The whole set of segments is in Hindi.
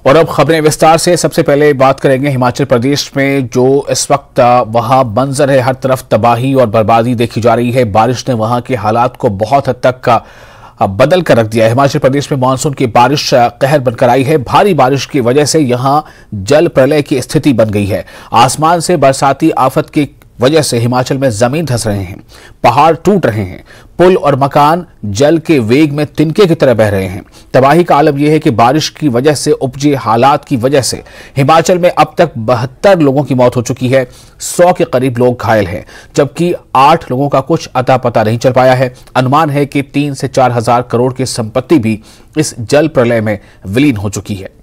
और अब खबरें विस्तार से। सबसे पहले बात करेंगे हिमाचल प्रदेश में जो इस वक्त वहां मंजर है, हर तरफ तबाही और बर्बादी देखी जा रही है। बारिश ने वहां के हालात को बहुत हद तक बदल कर रख दिया है। हिमाचल प्रदेश में मानसून की बारिश कहर बनकर आई है। भारी बारिश की वजह से यहां जल प्रलय की स्थिति बन गई है। आसमान से बरसाती आफत की वजह से हिमाचल में जमीन धंस रहे हैं, पहाड़ टूट रहे हैं, पुल और मकान जल के वेग में तिनके की तरह बह रहे हैं। तबाही का आलम यह है कि बारिश की वजह से उपजे हालात की वजह से हिमाचल में अब तक 72 लोगों की मौत हो चुकी है। 100 के करीब लोग घायल हैं, जबकि 8 लोगों का कुछ अता पता नहीं चल पाया है। अनुमान है कि 3 से 4 हजार करोड़ की संपत्ति भी इस जल प्रलय में विलीन हो चुकी है।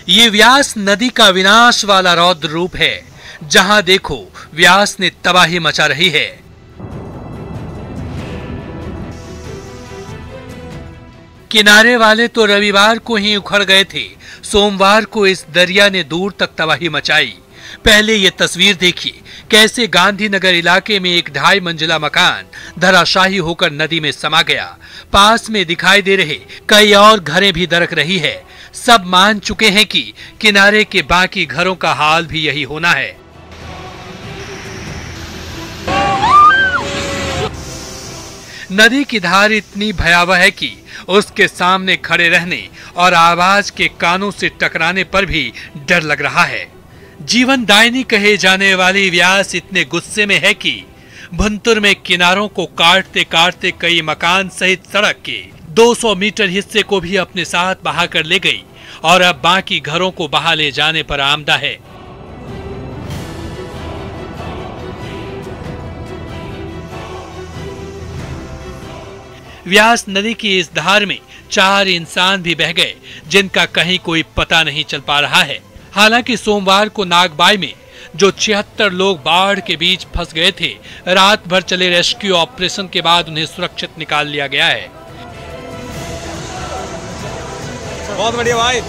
ये व्यास नदी का विनाश वाला रौद्र रूप है। जहां देखो व्यास ने तबाही मचा रही है। किनारे वाले तो रविवार को ही उखड़ गए थे, सोमवार को इस दरिया ने दूर तक तबाही मचाई। पहले ये तस्वीर देखिए, कैसे गांधीनगर इलाके में एक 2.5 मंजिला मकान धराशाही होकर नदी में समा गया। पास में दिखाई दे रहे कई और घरें भी दरक रही है। सब मान चुके हैं कि किनारे के बाकी घरों का हाल भी यही होना है। नदी की धार इतनी भयावह है कि उसके सामने खड़े रहने और आवाज के कानों से टकराने पर भी डर लग रहा है। जीवन दायिनी कहे जाने वाली व्यास इतने गुस्से में है कि भुंतुर में किनारों को काटते काटते कई मकान सहित सड़क के 200 मीटर हिस्से को भी अपने साथ बहा कर ले गई और अब बाकी घरों को बहा ले जाने पर आमदा है। व्यास नदी की इस धार में 4 इंसान भी बह गए, जिनका कहीं कोई पता नहीं चल पा रहा है। हालांकि सोमवार को नागबाई में जो 76 लोग बाढ़ के बीच फंस गए थे, रात भर चले रेस्क्यू ऑपरेशन के बाद उन्हें सुरक्षित निकाल लिया गया है। बहुत बढ़िया भाई।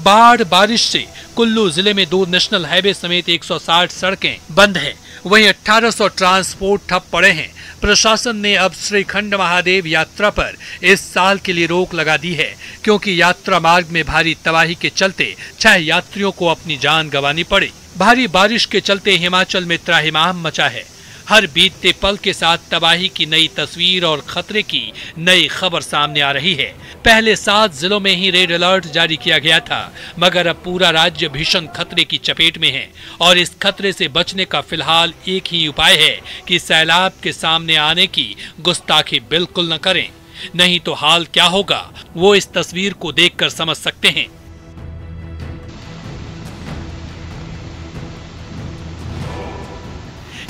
बाढ़ बारिश से कुल्लू जिले में 2 नेशनल हाईवे समेत 160 सड़कें बंद हैं। वहीं 1800 ट्रांसपोर्ट ठप पड़े हैं। प्रशासन ने अब श्रीखंड महादेव यात्रा पर इस साल के लिए रोक लगा दी है, क्योंकि यात्रा मार्ग में भारी तबाही के चलते 6 यात्रियों को अपनी जान गंवानी पड़ी। भारी बारिश के चलते हिमाचल में त्राहिमाम मचा है। हर बीतते पल के साथ तबाही की नई तस्वीर और खतरे की नई खबर सामने आ रही है। पहले 7 जिलों में ही रेड अलर्ट जारी किया गया था, मगर अब पूरा राज्य भीषण खतरे की चपेट में है और इस खतरे से बचने का फिलहाल एक ही उपाय है कि सैलाब के सामने आने की गुस्ताखी बिल्कुल न करें। नहीं तो हाल क्या होगा वो इस तस्वीर को देखकर समझ सकते हैं।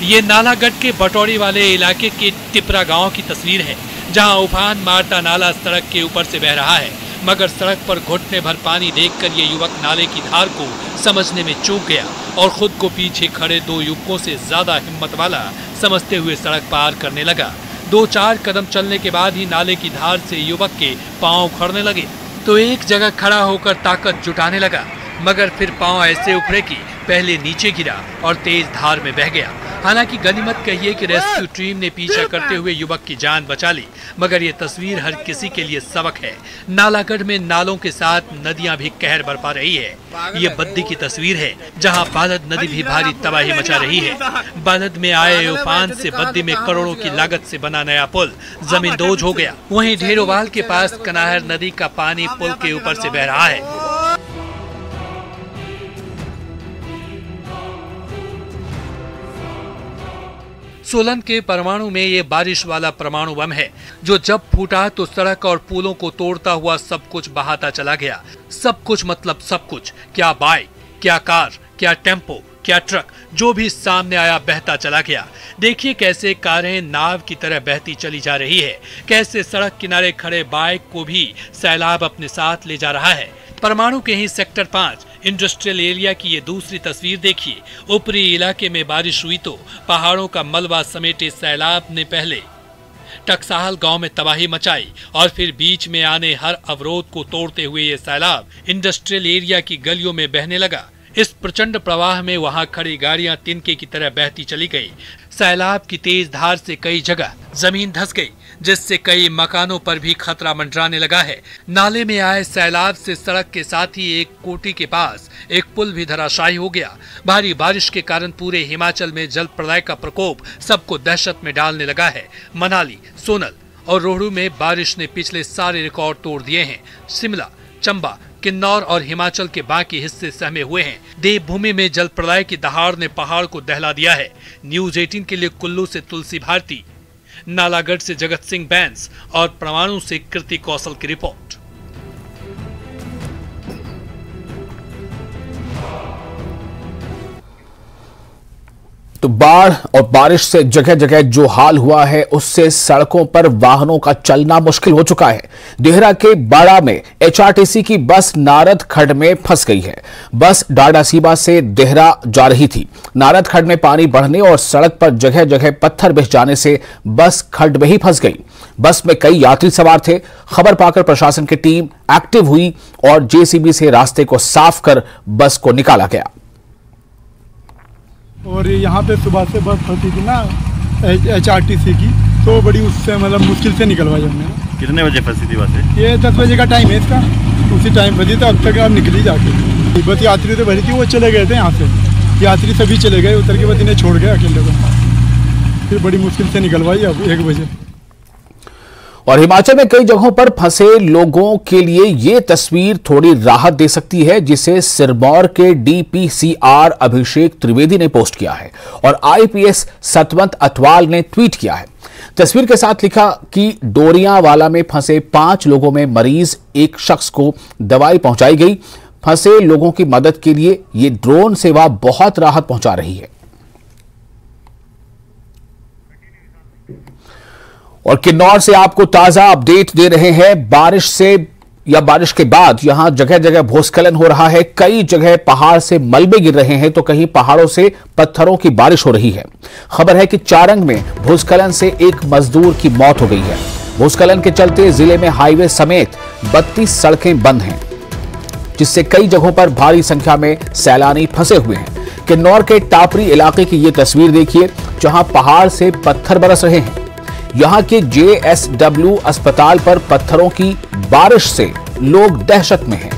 ये नालागढ़ के बटौड़ी वाले इलाके के टिपरा गांव की तस्वीर है, जहां उफान मारता नाला सड़क के ऊपर से बह रहा है। मगर सड़क पर घुटने भर पानी देखकर ये युवक नाले की धार को समझने में चूक गया और खुद को पीछे खड़े 2 युवकों से ज्यादा हिम्मत वाला समझते हुए सड़क पार करने लगा। 2-4 कदम चलने के बाद ही नाले की धार से युवक के पांव उखड़ने लगे, तो एक जगह खड़ा होकर ताकत जुटाने लगा, मगर फिर पांव ऐसे उखड़े कि पहले नीचे गिरा और तेज धार में बह गया। हालांकि गनीमत कहिए कि रेस्क्यू टीम ने पीछा करते हुए युवक की जान बचा ली, मगर ये तस्वीर हर किसी के लिए सबक है। नालागढ़ में नालों के साथ नदियां भी कहर बरपा रही है। ये बद्दी की तस्वीर है, जहां बालद नदी भी भारी तबाही मचा रही है। बालद में आए उफान से बद्दी में करोड़ों की लागत से बना नया पुल जमींदोज हो गया। वहीं ढेरोवाल के पास कनाहर नदी का पानी पुल के ऊपर से बह रहा है। सोलन के परमाणु में ये बारिश वाला परमाणु बम है, जो जब फूटा तो सड़क और पुलों को तोड़ता हुआ सब कुछ बहाता चला गया। सब कुछ मतलब सब कुछ, क्या बाइक, क्या कार, क्या टेम्पो, क्या ट्रक, जो भी सामने आया बहता चला गया। देखिए कैसे कारें नाव की तरह बहती चली जा रही है, कैसे सड़क किनारे खड़े बाइक को भी सैलाब अपने साथ ले जा रहा है। परमाणु के ही सेक्टर 5 इंडस्ट्रियल एरिया की ये दूसरी तस्वीर देखिए। ऊपरी इलाके में बारिश हुई तो पहाड़ों का मलबा समेटे सैलाब ने पहले टकसाल गांव में तबाही मचाई और फिर बीच में आने हर अवरोध को तोड़ते हुए ये सैलाब इंडस्ट्रियल एरिया की गलियों में बहने लगा। इस प्रचंड प्रवाह में वहां खड़ी गाड़ियां तिनके की तरह बहती चली गई। सैलाब की तेज धार से कई जगह जमीन धंस गई, जिससे कई मकानों पर भी खतरा मंडराने लगा है। नाले में आए सैलाब से सड़क के साथ ही एक कोठी के पास एक पुल भी धराशायी हो गया। भारी बारिश के कारण पूरे हिमाचल में जल प्रलय का प्रकोप सबको दहशत में डालने लगा है। मनाली, सोनल और रोहडू में बारिश ने पिछले सारे रिकॉर्ड तोड़ दिए हैं। शिमला, चंबा, किन्नौर और हिमाचल के बाकी हिस्से सहमे हुए हैं। देवभूमि में जल प्रलय की दहाड़ ने पहाड़ को दहला दिया है। न्यूज 18 के लिए कुल्लू से तुलसी भारती, नालागढ़ से जगत सिंह बैंस और परवाणु से कृति कौशल की रिपोर्ट। तो बाढ़ और बारिश से जगह जगह जो हाल हुआ है, उससे सड़कों पर वाहनों का चलना मुश्किल हो चुका है। देहरा के बाड़ा में एचआरटीसी की बस नारद खड्ड में फंस गई है। बस डाडासीबा से देहरा जा रही थी। नारद खड्ड में पानी बढ़ने और सड़क पर जगह जगह पत्थर बिछ जाने से बस खड्ड में ही फंस गई। बस में कई यात्री सवार थे। खबर पाकर प्रशासन की टीम एक्टिव हुई और जेसीबी से रास्ते को साफ कर बस को निकाला गया। और यहाँ पे सुबह से बस फंसी थी ना एचआरटीसी की, तो बड़ी उससे मतलब मुश्किल से निकलवाई हमने। कितने बजे फंसी थी बस? ये 10 बजे का टाइम है इसका, उसी टाइम फंसी तो अब तक अब निकली जाके। बस यात्री तो भरी थी, वो चले गए थे यहाँ से। यात्री सभी चले गए, उतर के बस इन्हें छोड़ गए अकेले को। फिर बड़ी मुश्किल से निकलवाई अब 1 बजे। और हिमाचल में कई जगहों पर फंसे लोगों के लिए ये तस्वीर थोड़ी राहत दे सकती है, जिसे सिरमौर के डीपीसीआर अभिषेक त्रिवेदी ने पोस्ट किया है और आईपीएस सतवंत अटवाल ने ट्वीट किया है। तस्वीर के साथ लिखा कि डोरियांवाला में फंसे 5 लोगों में मरीज एक शख्स को दवाई पहुंचाई गई। फंसे लोगों की मदद के लिए ये ड्रोन सेवा बहुत राहत पहुंचा रही है। और किन्नौर से आपको ताजा अपडेट दे रहे हैं। बारिश से या बारिश के बाद यहां जगह जगह भूस्खलन हो रहा है। कई जगह पहाड़ से मलबे गिर रहे हैं तो कहीं पहाड़ों से पत्थरों की बारिश हो रही है। खबर है कि चारंग में भूस्खलन से एक मजदूर की मौत हो गई है। भूस्खलन के चलते जिले में हाईवे समेत 32 सड़कें बंद हैं, जिससे कई जगहों पर भारी संख्या में सैलानी फंसे हुए हैं। किन्नौर के टापरी इलाके की यह तस्वीर देखिए, जहां पहाड़ से पत्थर बरस रहे हैं। यहां के जेएसडब्ल्यू अस्पताल पर पत्थरों की बारिश से लोग दहशत में हैं।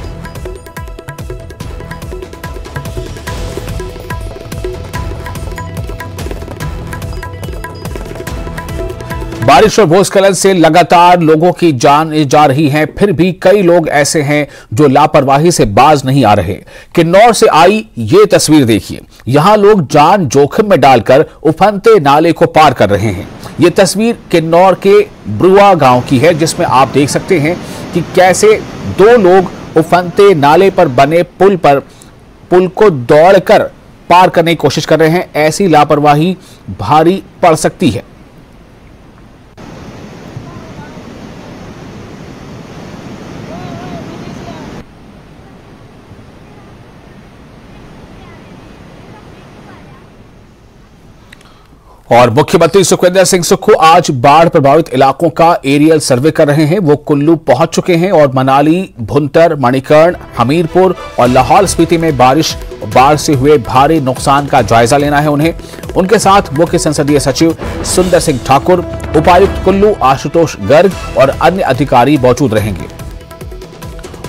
बारिश और भूस्खलन से लगातार लोगों की जान जा रही है, फिर भी कई लोग ऐसे हैं जो लापरवाही से बाज नहीं आ रहे। किन्नौर से आई ये तस्वीर देखिए, यहां लोग जान जोखिम में डालकर उफनते नाले को पार कर रहे हैं। ये तस्वीर किन्नौर के ब्रुआ गांव की है, जिसमें आप देख सकते हैं कि कैसे 2 लोग उफनते नाले पर बने पुल को दौड़कर पार करने की कोशिश कर रहे हैं। ऐसी लापरवाही भारी पड़ सकती है। और मुख्यमंत्री सुखविंदर सिंह सुक्खू आज बाढ़ प्रभावित इलाकों का एरियल सर्वे कर रहे हैं। वो कुल्लू पहुंच चुके हैं और मनाली, भुंतर, मणिकर्ण, हमीरपुर और लाहौल स्पीति में बाढ़ से हुए भारी नुकसान का जायजा लेना है उन्हें। उनके साथ मुख्य संसदीय सचिव सुंदर सिंह ठाकुर, उपायुक्त कुल्लू आशुतोष गर्ग और अन्य अधिकारी मौजूद रहेंगे।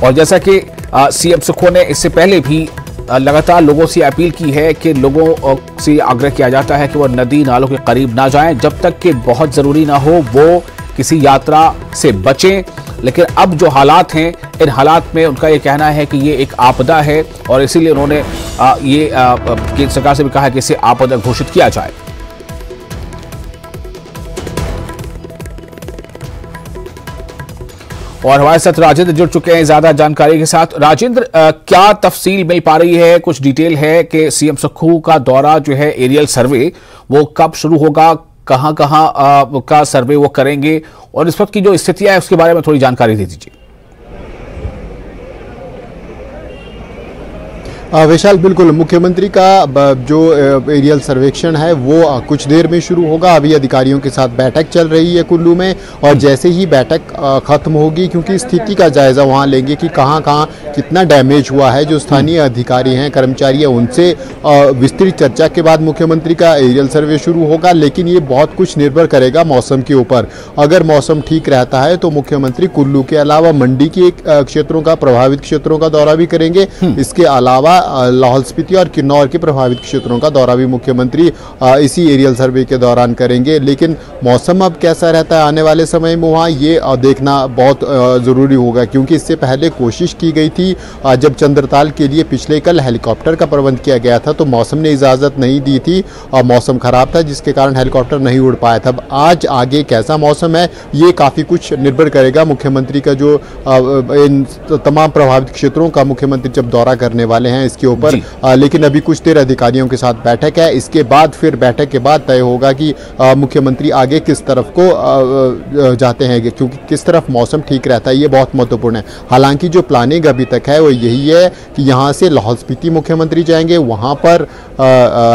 और जैसा कि सीएम सुक्खू ने इससे पहले भी लगातार लोगों से अपील की है कि लोगों से आग्रह किया जाता है कि वो नदी नालों के करीब ना जाएं, जब तक कि बहुत ज़रूरी ना हो वो किसी यात्रा से बचें। लेकिन अब जो हालात हैं, इन हालात में उनका ये कहना है कि ये एक आपदा है और इसीलिए उन्होंने केंद्र सरकार से भी कहा कि इसे आपदा घोषित किया जाए। और हमारे साथ राजेंद्र जुड़ चुके हैं ज्यादा जानकारी के साथ। राजेंद्र, क्या तफसील मिल पा रही है, कुछ डिटेल है कि सीएम सुक्खू का दौरा जो है एरियल सर्वे वो कब शुरू होगा, कहां का सर्वे वो करेंगे और इस वक्त की जो स्थितियां है उसके बारे में थोड़ी जानकारी दे दीजिए। विशाल, बिल्कुल मुख्यमंत्री का जो एरियल सर्वेक्षण है वो कुछ देर में शुरू होगा। अभी अधिकारियों के साथ बैठक चल रही है कुल्लू में, और जैसे ही बैठक खत्म होगी, क्योंकि स्थिति का जायजा वहां लेंगे कि कहां कहां कितना डैमेज हुआ है, जो स्थानीय अधिकारी हैं, कर्मचारी हैं, उनसे विस्तृत चर्चा के बाद मुख्यमंत्री का एरियल सर्वे शुरू होगा। लेकिन ये बहुत कुछ निर्भर करेगा मौसम के ऊपर। अगर मौसम ठीक रहता है तो मुख्यमंत्री कुल्लू के अलावा मंडी के क्षेत्रों का, प्रभावित क्षेत्रों का दौरा भी करेंगे। इसके अलावा लाहौल स्पीति और किन्नौर के प्रभावित क्षेत्रों का दौरा भी मुख्यमंत्री इसी एरियल सर्वे के दौरान करेंगे। लेकिन मौसम अब कैसा रहता है आने वाले समय में वहाँ, ये देखना बहुत ज़रूरी होगा, क्योंकि इससे पहले कोशिश की गई थी जब चंद्रताल के लिए पिछले कल हेलीकॉप्टर का प्रबंध किया गया था, तो मौसम ने इजाज़त नहीं दी थी और मौसम खराब था, जिसके कारण हेलीकॉप्टर नहीं उड़ पाया था। आज आगे कैसा मौसम है, ये काफ़ी कुछ निर्भर करेगा। मुख्यमंत्री का जो इन तमाम प्रभावित क्षेत्रों का मुख्यमंत्री जब दौरा करने वाले हैं इसके ऊपर, लेकिन अभी कुछ देर अधिकारियों के साथ बैठक है। इसके बाद फिर बैठक के बाद तय होगा कि मुख्यमंत्री आगे किस तरफ को जाते हैं, क्योंकि किस तरफ मौसम ठीक रहता है ये बहुत महत्वपूर्ण है। हालांकि जो प्लानिंग अभी तक है वो यही है कि यहाँ से लाहौल स्पीति मुख्यमंत्री जाएंगे, वहाँ पर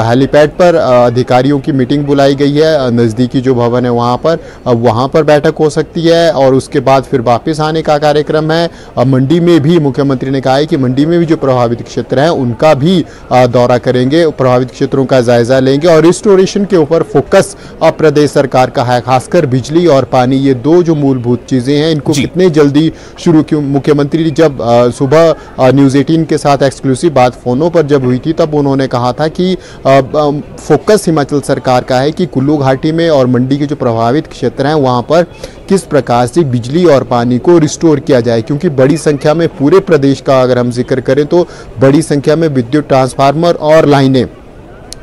हेलीपैड पर अधिकारियों की मीटिंग बुलाई गई है, नज़दीकी जो भवन है वहाँ पर बैठक हो सकती है, और उसके बाद फिर वापस आने का कार्यक्रम है। मंडी में भी मुख्यमंत्री ने कहा है कि मंडी में भी जो प्रभावित क्षेत्र हैं उनका भी दौरा करेंगे, प्रभावित क्षेत्रों का जायजा लेंगे, और रिस्टोरेशन के ऊपर फोकस अब प्रदेश सरकार का है। खासकर बिजली और पानी, ये दो जो मूलभूत चीज़ें हैं, इनको कितने जल्दी शुरू क्यों। मुख्यमंत्री जब सुबह न्यूज़ 18 के साथ एक्सक्लूसिव बात फोनों पर जब हुई थी, तब उन्होंने कहा था कि फोकस हिमाचल सरकार का है कि कुल्लू घाटी में और मंडी के जो प्रभावित क्षेत्र हैं वहाँ पर किस प्रकार से बिजली और पानी को रिस्टोर किया जाए, क्योंकि बड़ी संख्या में पूरे प्रदेश का अगर हम जिक्र करें तो बड़ी संख्या में विद्युत ट्रांसफार्मर और लाइनें,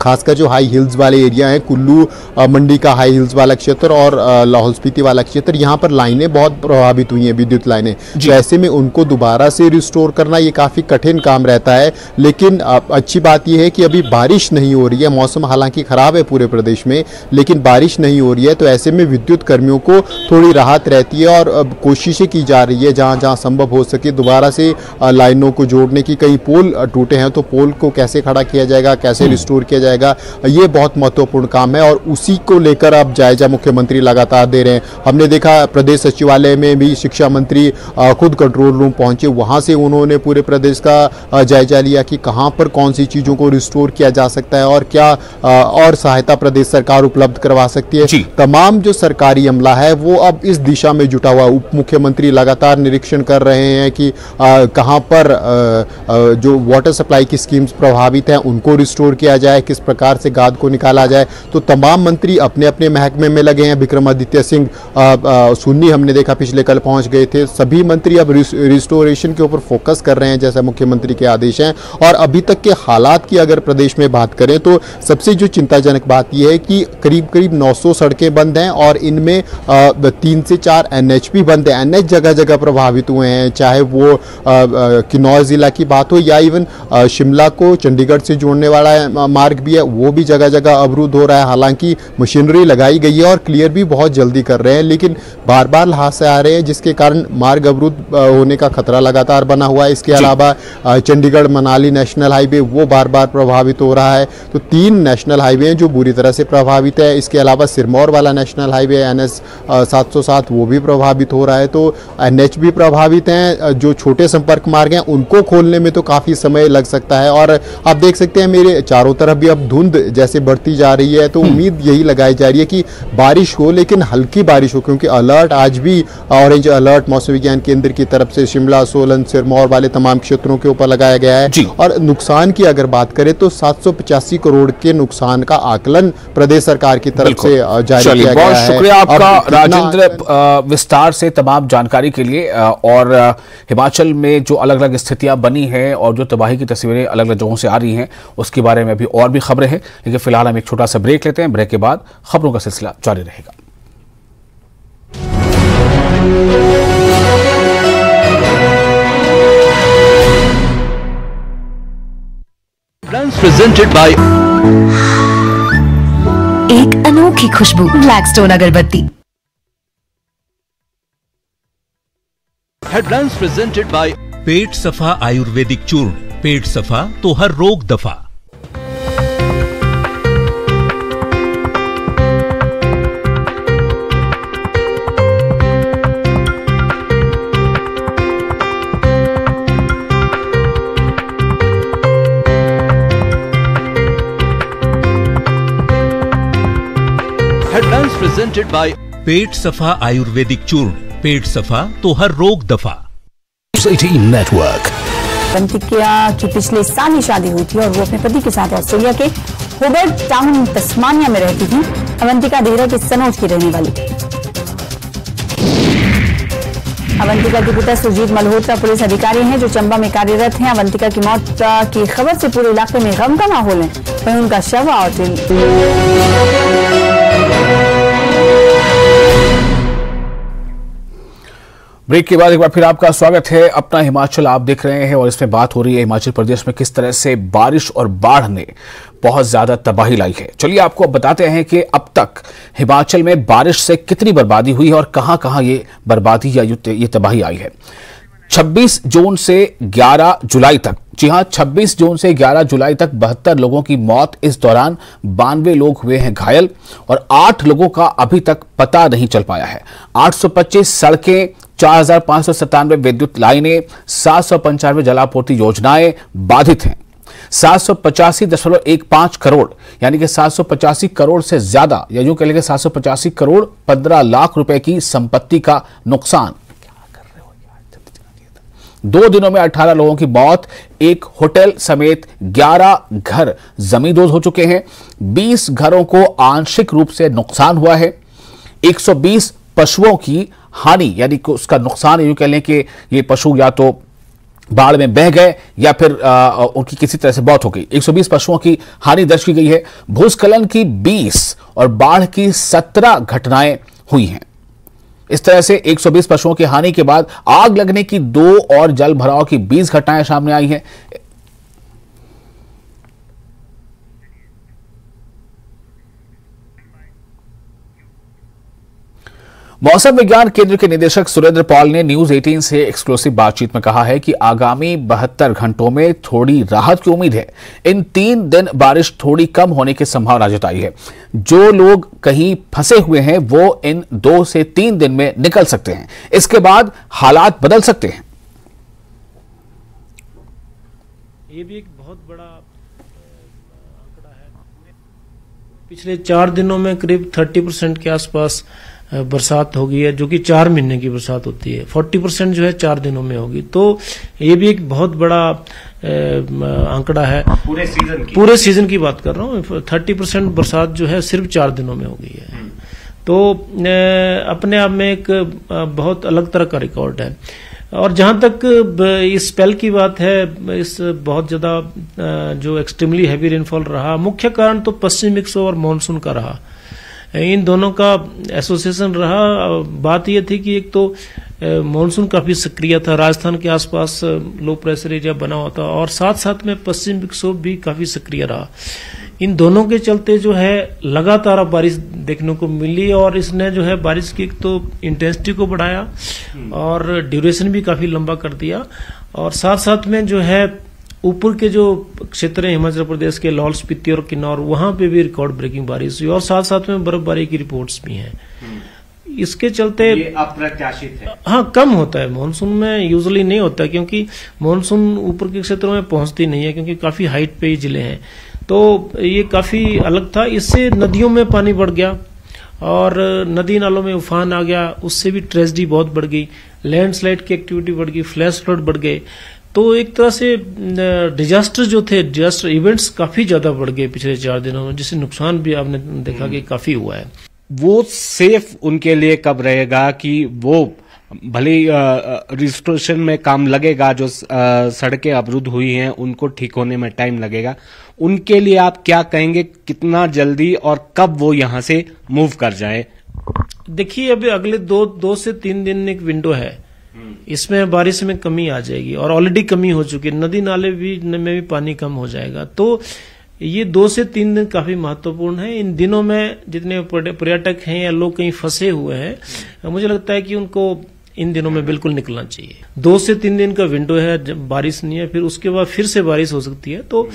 खासकर जो हाई हिल्स वाले एरिया हैं, कुल्लू मंडी का हाई हिल्स वाला क्षेत्र और लाहौल स्पीति वाला क्षेत्र, यहाँ पर लाइनें बहुत प्रभावित हुई हैं, विद्युत लाइनें। तो ऐसे में उनको दोबारा से रिस्टोर करना ये काफ़ी कठिन काम रहता है। लेकिन अच्छी बात यह है कि अभी बारिश नहीं हो रही है, मौसम हालांकि ख़राब है पूरे प्रदेश में, लेकिन बारिश नहीं हो रही है, तो ऐसे में विद्युत कर्मियों को थोड़ी राहत रहती है, और कोशिशें की जा रही है जहाँ जहाँ संभव हो सके दोबारा से लाइनों को जोड़ने की। कई पोल टूटे हैं तो पोल को कैसे खड़ा किया जाएगा, कैसे रिस्टोर किया जाएगा, ये बहुत महत्वपूर्ण काम है, और उसी को लेकर अब जायजा मुख्यमंत्री लगातार दे रहे हैं। हमने देखा प्रदेश सचिवालय में भी शिक्षा मंत्री खुद कंट्रोल रूम पहुंचे, वहां से उन्होंने पूरे प्रदेश का जायजा लिया कि कहां पर कौन सी चीज़ों को रिस्टोर किया जा सकता है और क्या और सहायता प्रदेश सरकार उपलब्ध करवा सकती है। तमाम जो सरकारी अमला है वो अब इस दिशा में जुटा हुआ। उप मुख्यमंत्री लगातार निरीक्षण कर रहे हैं कि कहां पर जो वाटर सप्लाई की स्कीम्स प्रभावित हैं उनको रिस्टोर किया जाए, किस प्रकार से गाद को निकाला जाए। तो तमाम मंत्री अपने अपने महकमे में लगे हैं। विक्रमादित्य सिंह सुन्नी हमने देखा पिछले कल पहुंच गए थे। सभी मंत्री अब रिस्टोरेशन के ऊपर फोकस कर रहे हैं जैसा मुख्यमंत्री के आदेश हैं। और अभी तक के हालात की अगर प्रदेश में बात करें तो सबसे जो चिंताजनक बात यह है कि करीब करीब 900 सड़कें बंद हैं और इनमें 3 से 4 NH भी बंद है। NH जगह जगह प्रभावित हुए हैं, चाहे वो किन्नौर जिला की बात हो या इवन शिमला को चंडीगढ़ से जोड़ने वाला मार्ग भी है, वो भी जगह जगह अवरुद्ध हो रहा है। हालांकि मशीनरी लगाई गई है और क्लियर भी बहुत जल्दी कर रहे हैं, लेकिन बार बार हादसे आ रहे हैं जिसके कारण मार्ग अवरुद्ध होने का खतरा लगातार बना हुआ है। इसके अलावा चंडीगढ़ मनाली नेशनल हाईवे वो बार बार प्रभावित हो रहा है। तो 3 नेशनल हाईवे हैं जो बुरी तरह से प्रभावित है। इसके अलावा सिरमौर वाला नेशनल हाईवे NS 707 वो भी प्रभावित हो रहा है। तो NH भी प्रभावित हैं। जो छोटे संपर्क मार्ग हैं उनको खोलने में तो काफ़ी समय लग सकता है। और आप देख सकते हैं मेरे चारों तरफ भी अब धुंध जैसे बढ़ती जा रही है, तो उम्मीद यही लगाई जा रही है कि बारिश हो, लेकिन हल्की बारिश हो, क्योंकि अलर्ट आज भी ऑरेंज अलर्ट मौसम विज्ञान केंद्र की तरफ से शिमला, सोलन, सिरमौर वाले तमाम क्षेत्रों के ऊपर लगाया गया है। और नुकसान की अगर बात करें तो 785 करोड़ के नुकसान का आकलन प्रदेश सरकार की तरफ से जारी किया गया है। बहुत शुक्रिया आपका राजेंद्र, विस्तार से तमाम जानकारी के लिए। और हिमाचल में जो अलग अलग स्थितियां बनी हैं और जो तबाही की तस्वीरें अलग अलग जगहों से आ रही हैं उसके बारे में अभी और भी खबरें हैं, लेकिन फिलहाल हम एक छोटा सा ब्रेक लेते हैं। ब्रेक के बाद खबरों का सिलसिला जारी रहेगा। प्रेजेंटेड बाय एक अनोखी खुशबू ब्लैकस्टोन अगरबत्ती। हेडलाइंस प्रेजेंटेड बाय पेट सफा आयुर्वेदिक चूर्ण पेट सफा तो हर रोग दफा। Headlines presented by पेट सफा आयुर्वेदिक चूर्ण, पेट सफा तो हर रोग दफा। नेटवर्क। अवंतिका की पिछले साल ही शादी हुई थी और वो अपने पति के साथ ऑस्ट्रेलिया के होबर्ट टाउन तस्मानिया में रहती थी। अवंतिका देहरा के सनौज की रहने वाली थी। अवंतिका के पिता सुजीत मल्होत्रा पुलिस अधिकारी हैं जो चंबा में कार्यरत हैं। अवंतिका की मौत की खबर से पूरे इलाके में गम का माहौल है, वहीं उनका शव ब्रेक के बाद एक बार फिर आपका स्वागत है। अपना हिमाचल आप देख रहे हैं और इसमें बात हो रही है हिमाचल प्रदेश में किस तरह से बारिश और बाढ़ ने बहुत ज्यादा तबाही लाई है। चलिए आपको अब बताते हैं कि अब तक हिमाचल में बारिश से कितनी बर्बादी हुई है और कहां कहां ये बर्बादी या ये तबाही आई है। 26 जून से 11 जुलाई तक, जी हां 26 जून से 11 जुलाई तक 72 लोगों की मौत। इस दौरान 92 लोग हुए हैं घायल और 8 लोगों का अभी तक पता नहीं चल पाया है। 825 सड़कें, 4597 विद्युत लाइनें, 795 जलापूर्ति योजनाएं बाधित हैं। 785.15 करोड़ यानी कि 785 करोड़ से ज्यादा या यूं कह लेंगे 785 करोड़ 15 लाख रुपए की संपत्ति का नुकसान। 2 दिनों में 18 लोगों की मौत, एक होटल समेत 11 घर जमींदोज हो चुके हैं। 20 घरों को आंशिक रूप से नुकसान हुआ है। 120 पशुओं की हानि यानी कि उसका नुकसान, यूं कह लें कि ये पशु या तो बाढ़ में बह गए या फिर उनकी किसी तरह से मौत हो गई। 120 पशुओं की हानि दर्ज की गई है। भूस्खलन की 20 और बाढ़ की 17 घटनाएं हुई हैं। इस तरह से 120 पशुओं की हानि के बाद आग लगने की 2 और जल भराव की 20 घटनाएं सामने आई हैं। मौसम विज्ञान केंद्र के निदेशक सुरेंद्र पॉल ने न्यूज 18 से एक्सक्लूसिव बातचीत में कहा है कि आगामी 72 घंटों में थोड़ी राहत की उम्मीद है। इन 3 दिन बारिश थोड़ी कम होने की संभावना जताई है। जो लोग कहीं फंसे हुए हैं वो इन 2 से 3 दिन में निकल सकते हैं। इसके बाद हालात बदल सकते हैं। ये भी एक बहुत बड़ा आंकड़ा है। पिछले 4 दिनों में करीब 30% के आसपास बरसात होगी है, जो कि 4 महीने की बरसात होती है। 40% जो है 4 दिनों में होगी। तो ये भी एक बहुत बड़ा आंकड़ा है। पूरे सीजन की बात कर रहा हूँ। 30% बरसात जो है सिर्फ 4 दिनों में हो गई है। तो अपने आप में एक बहुत अलग तरह का रिकॉर्ड है। और जहां तक इस स्पेल की बात है, इस बहुत ज्यादा जो एक्सट्रीमली हैवी रेनफॉल रहा, मुख्य कारण तो पश्चिमी विक्षोभ और मानसून का रहा। इन दोनों का एसोसिएशन रहा। बात यह थी कि एक तो मानसून काफी सक्रिय था, राजस्थान के आसपास लो प्रेशर एरिया बना हुआ था, और साथ साथ में पश्चिम विक्षोभ भी काफी सक्रिय रहा। इन दोनों के चलते जो है लगातार बारिश देखने को मिली और इसने जो है बारिश की एक तो इंटेंसिटी को बढ़ाया और ड्यूरेशन भी काफी लंबा कर दिया। और साथ साथ में जो है ऊपर के जो क्षेत्र है हिमाचल प्रदेश के, लाहौल स्पीति और किन्नौर, वहां पे भी रिकॉर्ड ब्रेकिंग बारिश हुई और साथ साथ में बर्फबारी की रिपोर्ट्स भी हैं। इसके चलते ये अप्रत्याशित है। हाँ, कम होता है मानसून में, यूजुअली नहीं होता क्योंकि मानसून ऊपर के क्षेत्रों में पहुंचती नहीं है क्योंकि काफी हाइट पे ही जिले हैं। तो ये काफी अलग था। इससे नदियों में पानी बढ़ गया और नदी नालों में उफान आ गया, उससे भी ट्रेजेडी बहुत बढ़ गई। लैंडस्लाइड की एक्टिविटी बढ़ गई, फ्लैश फ्लड बढ़ गए। तो एक तरह से डिजास्टर जो थे, डिजास्टर इवेंट्स काफी ज्यादा बढ़ गए पिछले 4 दिनों में, जिससे नुकसान भी आपने देखा कि काफी हुआ है। वो सेफ उनके लिए कब रहेगा कि वो भले रिस्टोरेशन में काम लगेगा, जो सड़कें अवरुद्ध हुई हैं उनको ठीक होने में टाइम लगेगा, उनके लिए आप क्या कहेंगे, कितना जल्दी और कब वो यहाँ से मूव कर जाए? देखिए, अभी अगले 2 से 3 दिन एक विंडो है, इसमें बारिश में कमी आ जाएगी और ऑलरेडी कमी हो चुकी है। नदी नाले में भी पानी कम हो जाएगा। तो ये 2 से 3 दिन काफी महत्वपूर्ण है। इन दिनों में जितने पर्यटक हैं या लोग कहीं फंसे हुए हैं, मुझे लगता है कि उनको इन दिनों में बिल्कुल निकलना चाहिए। 2 से 3 दिन का विंडो है, जब बारिश नहीं है, फिर उसके बाद फिर से बारिश हो सकती है। तो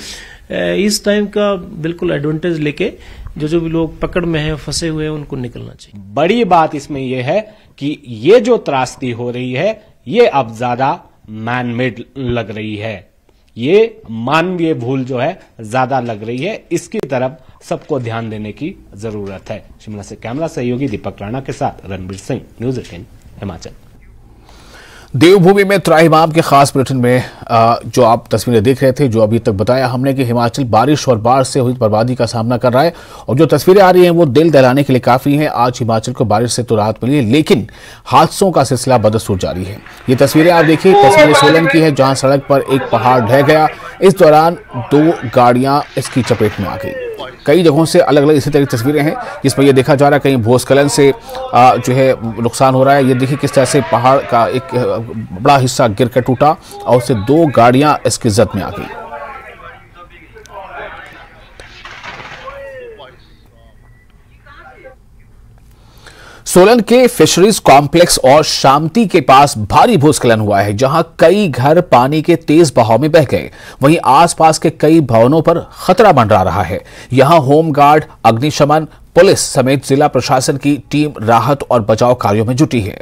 इस टाइम का बिल्कुल एडवांटेज लेके जो भी लोग पकड़ में हैं, फंसे हुए हैं, उनको निकलना चाहिए। बड़ी बात इसमें यह है कि ये जो त्रासदी हो रही है ये अब ज्यादा मैन मेड लग रही है, ये मानवीय भूल जो है ज्यादा लग रही है। इसकी तरफ सबको ध्यान देने की जरूरत है। शिमला से कैमरा सहयोगी दीपक राणा के साथ रणबीर सिंह, न्यूज़ 18 हिमाचल। देवभूमि में त्राहिमाम के खास बुलेटिन में जो आप तस्वीरें देख रहे थे, जो अभी तक बताया हमने कि हिमाचल बारिश और बाढ़ से हुई बर्बादी का सामना कर रहा है और जो तस्वीरें आ रही हैं वो दिल दहलाने के लिए काफी हैं। आज हिमाचल को बारिश से तो राहत मिली है, लेकिन हादसों का सिलसिला बदस्तूर जारी है। ये तस्वीरें आप देखिए, तस्वीरें सोलन की है जहां सड़क पर एक पहाड़ ढह गया। इस दौरान 2 गाड़ियां इसकी चपेट में आ गई। कई जगहों से अलग अलग इसी तरह की तस्वीरें हैं जिसमें यह देखा जा रहा है कहीं भूस्खलन से जो है नुकसान हो रहा है। ये देखिए किस तरह से पहाड़ का एक बड़ा हिस्सा गिर कर टूटा और उससे 2 गाड़ियां इसकी जद में आ गई। सोलन के फिशरीज कॉम्प्लेक्स और शामती के पास भारी भूस्खलन हुआ है, जहां कई घर पानी के तेज बहाव में बह गए। वहीं आसपास के कई भवनों पर खतरा मंडरा रहा है। यहां होमगार्ड, अग्निशमन, पुलिस समेत जिला प्रशासन की टीम राहत और बचाव कार्यों में जुटी है।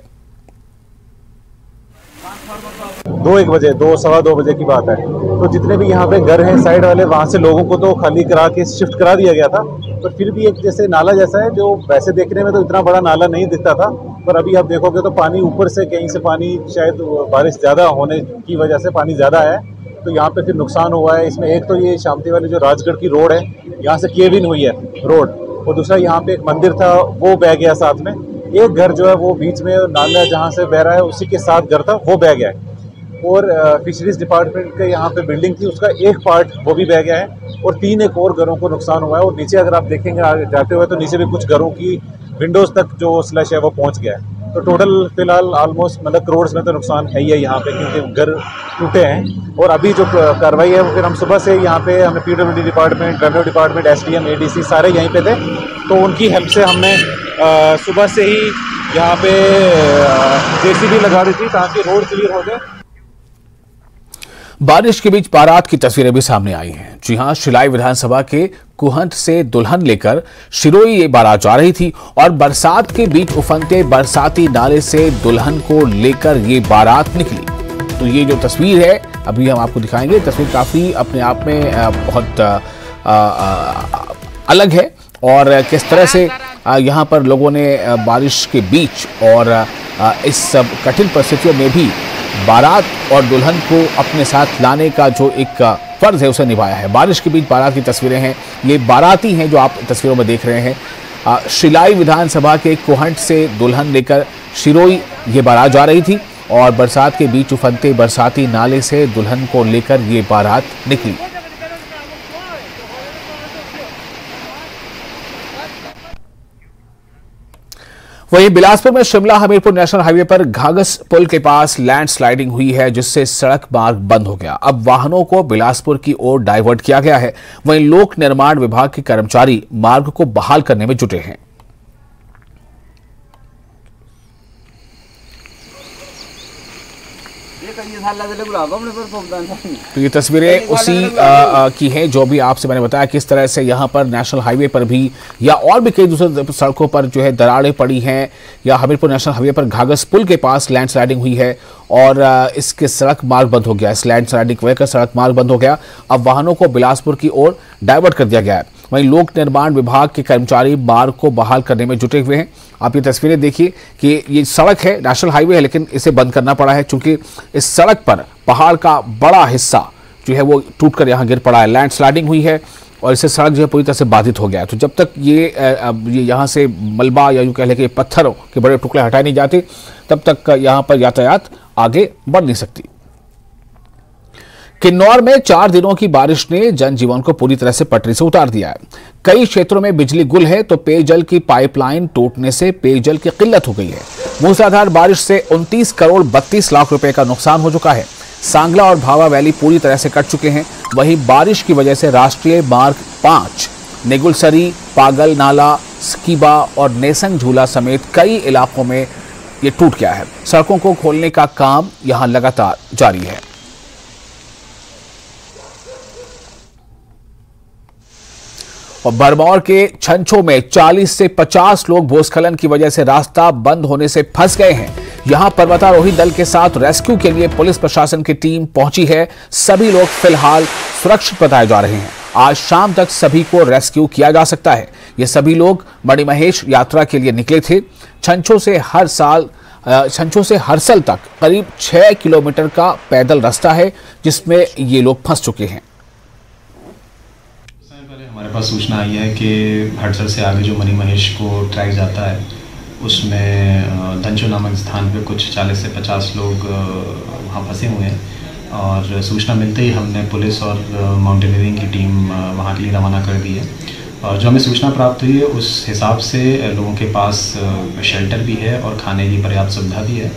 2-1 बजे, 2-2:15 बजे की बात है। तो जितने भी यहाँ पे घर हैं साइड वाले, वहाँ से लोगों को तो खाली करा के शिफ्ट करा दिया गया था। पर फिर भी एक जैसे नाला जैसा है, जो वैसे देखने में तो इतना बड़ा नाला नहीं दिखता था, पर अभी आप देखोगे तो पानी ऊपर से कहीं से पानी, शायद बारिश ज़्यादा होने की वजह से पानी ज़्यादा है, तो यहाँ पे फिर नुकसान हुआ है। इसमें एक तो ये शामती वाली जो राजगढ़ की रोड है, यहाँ से केविन हुई है रोड, और दूसरा यहाँ पे एक मंदिर था वो बह गया साथ में। एक घर जो है वो बीच में नाला जहाँ से बह रहा है उसी के साथ घर था, वो बह गया है। और फिशरीज डिपार्टमेंट के यहाँ पे बिल्डिंग थी, उसका एक पार्ट वो भी बह गया है, और 3 एक और घरों को नुकसान हुआ है। और नीचे अगर आप देखेंगे आगे जाते हुए तो नीचे भी कुछ घरों की विंडोज तक जो स्लश है वो पहुँच गया है। तो टोटल फिलहाल ऑलमोस्ट मतलब करोड़ में तो नुकसान है ही है यहाँ पे, क्योंकि घर टूटे हैं। और अभी जो कार्रवाई है वो फिर हम सुबह से यहाँ पे, हमें PWD department, revenue department, SDM, ADC सारे यहीं पे थे, तो उनकी हेल्प से हमने सुबह से ही यहाँ पे JCB लगा दी थी ताकि रोड क्लियर हो जाए। बारिश के बीच बारात की तस्वीरें भी सामने आई हैं। जी हां, शिलाई विधानसभा के कुहंत से दुल्हन लेकर शिरोई ये बारात जा रही थी और बरसात के बीच उफनते बरसाती नाले से दुल्हन को लेकर ये बारात निकली। तो ये जो तस्वीर है अभी हम आपको दिखाएंगे, तस्वीर काफी अपने आप में बहुत अलग है और किस तरह से यहाँ पर लोगों ने बारिश के बीच और इस सब कठिन परिस्थितियों में भी बारात और दुल्हन को अपने साथ लाने का जो एक फर्ज है उसे निभाया है। बारिश के बीच बारात की तस्वीरें हैं, ये बाराती हैं जो आप तस्वीरों में देख रहे हैं। शिलाई विधानसभा के कुहंट से दुल्हन लेकर शिरोई ये बारात जा रही थी और बरसात के बीच उफनते बरसाती नाले से दुल्हन को लेकर ये बारात निकली। वहीं बिलासपुर में शिमला हमीरपुर नेशनल हाईवे पर घाघस पुल के पास लैंडस्लाइडिंग हुई है, जिससे सड़क मार्ग बंद हो गया। अब वाहनों को बिलासपुर की ओर डाइवर्ट किया गया है। वहीं लोक निर्माण विभाग के कर्मचारी मार्ग को बहाल करने में जुटे हैं। तो ये तस्वीरें उसी की हैं जो भी आपसे मैंने बताया किस तरह से यहाँ पर नेशनल हाईवे पर भी या और भी कई दूसरे सड़कों पर जो है दरारें पड़ी हैं, या हमीरपुर नेशनल हाईवे पर घाघस पुल के पास लैंडस्लाइडिंग हुई है और इसके सड़क मार्ग बंद हो गया। इस लैंडस्लाइडिंग की वजह से सड़क मार्ग बंद हो गया। अब वाहनों को बिलासपुर की ओर डाइवर्ट कर दिया गया है। वहीं लोक निर्माण विभाग के कर्मचारी मार्ग को बहाल करने में जुटे हुए हैं। आप ये तस्वीरें देखिए कि ये सड़क है, नेशनल हाईवे है, लेकिन इसे बंद करना पड़ा है क्योंकि इस सड़क पर पहाड़ का बड़ा हिस्सा जो है वो टूटकर यहाँ गिर पड़ा है। लैंडस्लाइडिंग हुई है और इससे सड़क जो है पूरी तरह से बाधित हो गया है। तो जब तक ये यहाँ से मलबा या यूँ कह लें कि पत्थरों के बड़े टुकड़े हटाए नहीं जाते तब तक यहाँ पर यातायात आगे बढ़ नहीं सकती। किन्नौर में 4 दिनों की बारिश ने जनजीवन को पूरी तरह से पटरी से उतार दिया है। कई क्षेत्रों में बिजली गुल है तो पेयजल की पाइपलाइन टूटने से पेयजल की किल्लत हो गई है। मूसलाधार बारिश से 29 करोड़ 32 लाख रुपए का नुकसान हो चुका है। सांगला और भावा वैली पूरी तरह से कट चुके हैं। वहीं बारिश की वजह से राष्ट्रीय मार्ग 5, नेगुलसरी, पागल नाला, स्कीबा और नेसंग झूला समेत कई इलाकों में ये टूट गया है। सड़कों को खोलने का काम यहां लगातार जारी है। और बरमौर के छंछो में 40 से 50 लोग भूस्खलन की वजह से रास्ता बंद होने से फंस गए हैं। यहां पर्वतारोही दल के साथ रेस्क्यू के लिए पुलिस प्रशासन की टीम पहुंची है। सभी लोग फिलहाल सुरक्षित बताए जा रहे हैं। आज शाम तक सभी को रेस्क्यू किया जा सकता है। ये सभी लोग मणिमहेश यात्रा के लिए निकले थे। छंछो से हरसल तक करीब 6 किलोमीटर का पैदल रास्ता है, जिसमें ये लोग फंस चुके हैं। हमारे पास सूचना आई है कि हडसर से आगे जो मणिमहेश को ट्रैक जाता है, उसमें धंचो नामक स्थान पे कुछ 40 से 50 लोग वहाँ फंसे हुए हैं। और सूचना मिलते ही हमने पुलिस और माउंटेनियरिंग की टीम वहाँ के लिए रवाना कर दी है। और जो हमें सूचना प्राप्त हुई है उस हिसाब से लोगों के पास शेल्टर भी है और खाने की पर्याप्त सुविधा भी है।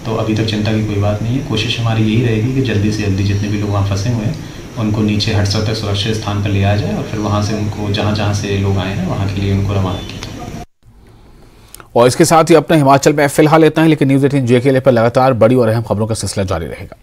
तो अभी तक चिंता की कोई बात नहीं है। कोशिश हमारी यही रहेगी कि जल्दी से जल्दी जितने भी लोग वहाँ फंसे हुए हैं उनको नीचे हडसर तक सुरक्षित स्थान पर ले आया जाए और फिर वहाँ से उनको जहाँ से लोग आए हैं वहाँ के लिए उनको रवाना किया जाए। और इसके साथ ही अपने हिमाचल में फिलहाल इतना ही, लेकिन न्यूज़ 18 JKL पर लगातार बड़ी और अहम खबरों का सिलसिला जारी रहेगा।